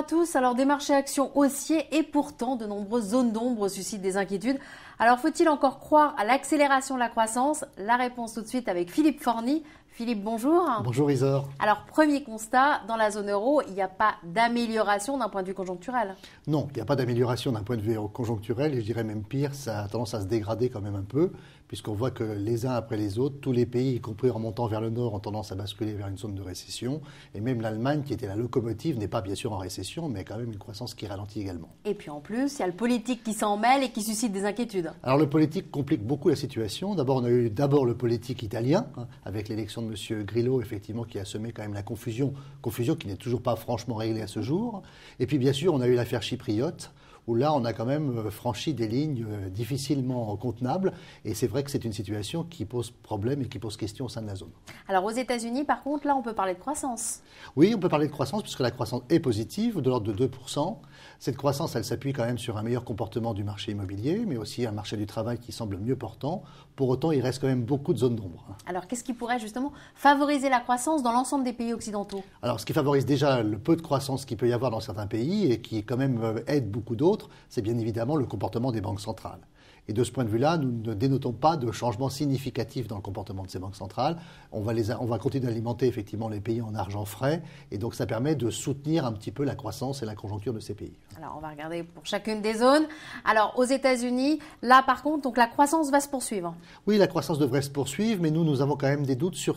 à tous. Alors des marchés actions haussiers et pourtant de nombreuses zones d'ombre suscitent des inquiétudes. Alors faut-il encore croire à l'accélération de la croissance? La réponse tout de suite avec Philippe Forny. Philippe, bonjour. Bonjour Isor. Alors premier constat, dans la zone euro, il n'y a pas d'amélioration d'un point de vue conjoncturel. Non, il n'y a pas d'amélioration d'un point de vue conjoncturel et je dirais même pire, ça a tendance à se dégrader quand même un peu, puisqu'on voit que les uns après les autres, tous les pays, y compris en montant vers le nord, ont tendance à basculer vers une zone de récession. Et même l'Allemagne, qui était la locomotive, n'est pas bien sûr en récession, mais quand même une croissance qui ralentit également. Et puis en plus, il y a le politique qui s'en mêle et qui suscite des inquiétudes. Alors le politique complique beaucoup la situation. D'abord, on a eu le politique italien, avec l'élection de M. Grillo, effectivement, qui a semé quand même la confusion qui n'est toujours pas franchement réglée à ce jour. Et puis bien sûr, on a eu l'affaire chypriote, où là, on a quand même franchi des lignes difficilement contenables. Et c'est vrai que c'est une situation qui pose problème et qui pose question au sein de la zone. Alors aux États-Unis, par contre, là, on peut parler de croissance. Oui, on peut parler de croissance puisque la croissance est positive, de l'ordre de 2%. Cette croissance, elle s'appuie quand même sur un meilleur comportement du marché immobilier, mais aussi un marché du travail qui semble mieux portant. Pour autant, il reste quand même beaucoup de zones d'ombre. Alors qu'est-ce qui pourrait justement favoriser la croissance dans l'ensemble des pays occidentaux? Alors ce qui favorise déjà le peu de croissance qu'il peut y avoir dans certains pays et qui quand même aide beaucoup d'autres, c'est bien évidemment le comportement des banques centrales. Et de ce point de vue-là, nous ne dénotons pas de changement significatif dans le comportement de ces banques centrales. On va continuer d'alimenter effectivement les pays en argent frais et donc ça permet de soutenir un petit peu la croissance et la conjoncture de ces pays. Alors on va regarder pour chacune des zones. Alors aux États-Unis, là par contre, donc la croissance va se poursuivre. Oui, la croissance devrait se poursuivre, mais nous avons quand même des doutes sur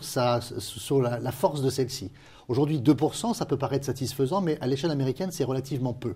la force de celle-ci. Aujourd'hui, 2%, ça peut paraître satisfaisant, mais à l'échelle américaine, c'est relativement peu.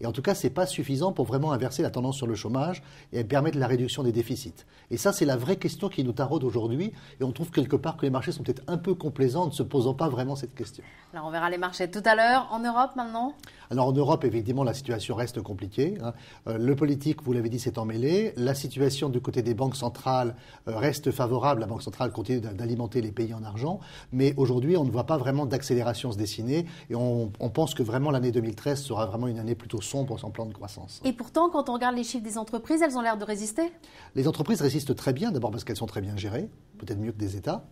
Et en tout cas, ce n'est pas suffisant pour vraiment inverser la tendance sur le chômage et permettre la réduction des déficits. Et ça, c'est la vraie question qui nous taraude aujourd'hui. Et on trouve quelque part que les marchés sont peut-être un peu complaisants en ne se posant pas vraiment cette question. Alors on verra les marchés tout à l'heure. En Europe maintenant? Alors en Europe, effectivement, la situation reste compliquée. Le politique, vous l'avez dit, s'est emmêlé. La situation du côté des banques centrales reste favorable. La Banque centrale continue d'alimenter les pays en argent. Mais aujourd'hui, on ne voit pas vraiment d'accélération se dessiner. Et on pense que vraiment l'année 2013 sera vraiment une année plutôt sombre sur son plan de croissance. Et pourtant, quand on regarde les chiffres des entreprises, elles ont l'air de résister? Les entreprises résistent très bien. D'abord parce qu'elles sont très bien gérées, peut-être mieux que des États.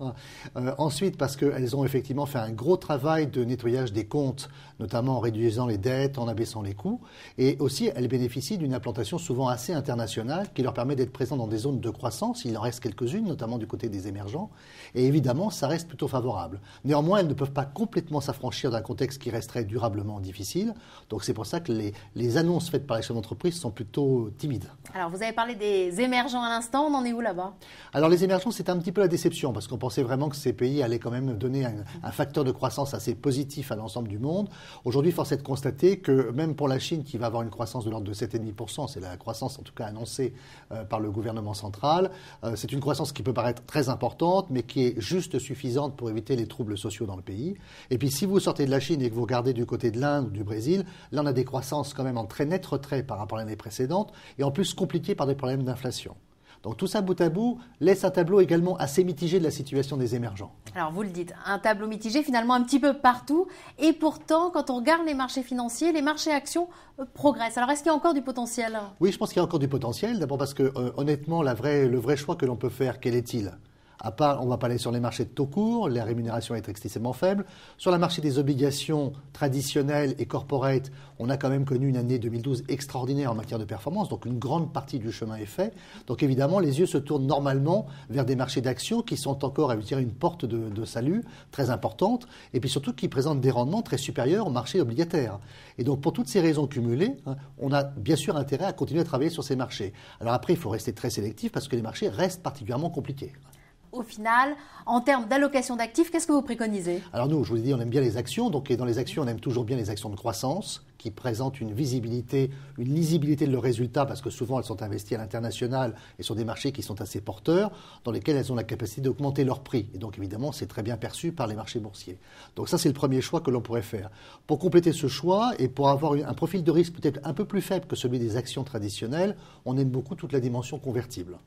Ensuite parce qu'elles ont effectivement fait un gros travail de nettoyage des comptes, notamment en réduisant les dettes, en abaissant les coûts. Et aussi, elles bénéficient d'une implantation souvent assez internationale qui leur permet d'être présentes dans des zones de croissance. Il en reste quelques-unes, notamment du côté des émergents. Et évidemment, ça reste plutôt favorable. Néanmoins, elles ne peuvent pas complètement s'affranchir d'un contexte qui resterait durablement difficile. Donc c'est pour ça que les annonces faites par les chefs d'entreprise sont plutôt timides. Alors vous avez parlé des émergents à l'instant, on en est où là-bas? Alors les émergents, c'est un petit peu la déception parce qu'on pensait vraiment que ces pays allaient quand même donner un facteur de croissance assez positif à l'ensemble du monde. Aujourd'hui, force est de constater que même pour la Chine qui va avoir une croissance de l'ordre de 7,5%, c'est la croissance en tout cas annoncée par le gouvernement central, c'est une croissance qui peut paraître très importante mais qui est juste suffisante pour éviter les troubles sociaux dans le pays. Et puis si vous sortez de la Chine et que vous regardez du côté de l'Inde ou du Brésil, là on a des croissances quand même en très net retrait par rapport à l'année précédente et en plus compliquées par des problèmes d'inflation. Donc tout ça bout à bout laisse un tableau également assez mitigé de la situation des émergents. Alors vous le dites, un tableau mitigé finalement un petit peu partout et pourtant quand on regarde les marchés financiers, les marchés actions progressent. Alors est-ce qu'il y a encore du potentiel? Oui, je pense qu'il y a encore du potentiel. D'abord parce que honnêtement, le vrai choix que l'on peut faire, quel est-il? À part, on ne va pas aller sur les marchés de taux courts, la rémunération est extrêmement faible. Sur le marché des obligations traditionnelles et corporate, on a quand même connu une année 2012 extraordinaire en matière de performance, donc une grande partie du chemin est fait. Donc évidemment, les yeux se tournent normalement vers des marchés d'actions qui sont encore, à dire, une porte de salut très importante, et puis surtout qui présentent des rendements très supérieurs au marché obligataire. Et donc pour toutes ces raisons cumulées, on a bien sûr intérêt à continuer à travailler sur ces marchés. Alors après, il faut rester très sélectif parce que les marchés restent particulièrement compliqués. Au final, en termes d'allocation d'actifs, qu'est-ce que vous préconisez? Alors nous, je vous l'ai dit, on aime bien les actions. Donc, et dans les actions, on aime toujours bien les actions de croissance qui présentent une visibilité, une lisibilité de leurs résultats parce que souvent elles sont investies à l'international et sur des marchés qui sont assez porteurs, dans lesquels elles ont la capacité d'augmenter leur prix. Et donc évidemment, c'est très bien perçu par les marchés boursiers. Donc ça, c'est le premier choix que l'on pourrait faire. Pour compléter ce choix et pour avoir un profil de risque peut-être un peu plus faible que celui des actions traditionnelles, on aime beaucoup toute la dimension convertible.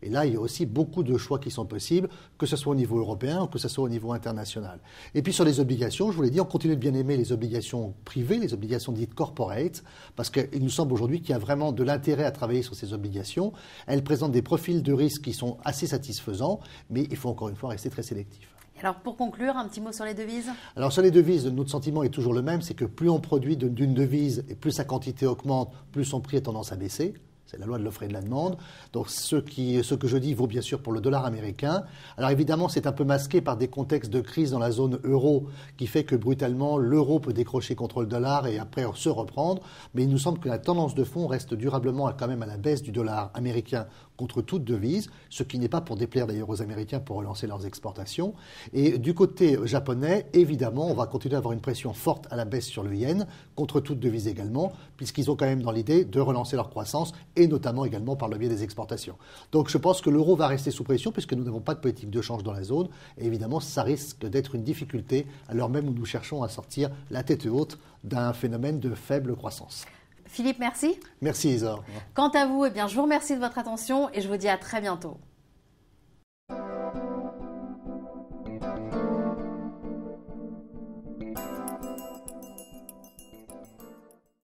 Et là, il y a aussi beaucoup de choix qui sont possibles, que ce soit au niveau européen ou que ce soit au niveau international. Et puis sur les obligations, je vous l'ai dit, on continue de bien aimer les obligations privées, les obligations dites corporate, parce qu'il nous semble aujourd'hui qu'il y a vraiment de l'intérêt à travailler sur ces obligations. Elles présentent des profils de risque qui sont assez satisfaisants, mais il faut encore une fois rester très sélectif. Alors pour conclure, un petit mot sur les devises. Alors sur les devises, notre sentiment est toujours le même, c'est que plus on produit d'une devise et plus sa quantité augmente, plus son prix a tendance à baisser. C'est la loi de l'offre et de la demande. Donc ce que je dis vaut bien sûr pour le dollar américain. Alors évidemment, c'est un peu masqué par des contextes de crise dans la zone euro qui fait que brutalement l'euro peut décrocher contre le dollar et après se reprendre. Mais il nous semble que la tendance de fond reste durablement quand même à la baisse du dollar américain contre toute devise, ce qui n'est pas pour déplaire d'ailleurs aux Américains pour relancer leurs exportations. Et du côté japonais, évidemment, on va continuer à avoir une pression forte à la baisse sur le yen, contre toute devise également, puisqu'ils ont quand même dans l'idée de relancer leur croissance, et notamment également par le biais des exportations. Donc je pense que l'euro va rester sous pression, puisque nous n'avons pas de politique de change dans la zone, et évidemment, ça risque d'être une difficulté, alors même où nous cherchons à sortir la tête haute d'un phénomène de faible croissance. Philippe, merci. Merci Isor. Quant à vous, je vous remercie de votre attention et je vous dis à très bientôt.